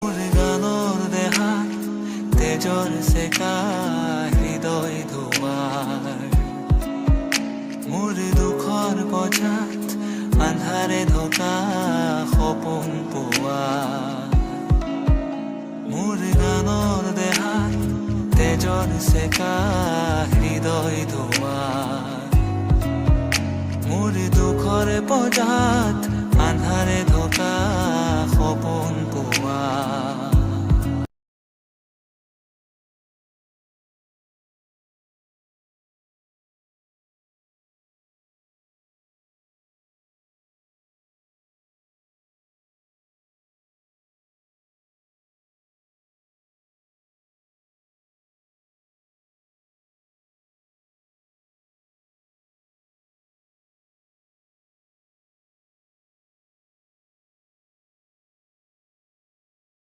মোৰ গানৰ দেহাত তেজৰ চেকা হৃদয় ধোৱাৰ মোৰ দুখৰ বজাত আন্ধাৰে ঢকা সপোন পোৱা মোৰ গানৰ দেহাত তেজৰ চেকা হৃদয় ধোৱাৰ মোৰ দুখৰ বজাত আন্ধাৰে ঢকা সপোন পোৱা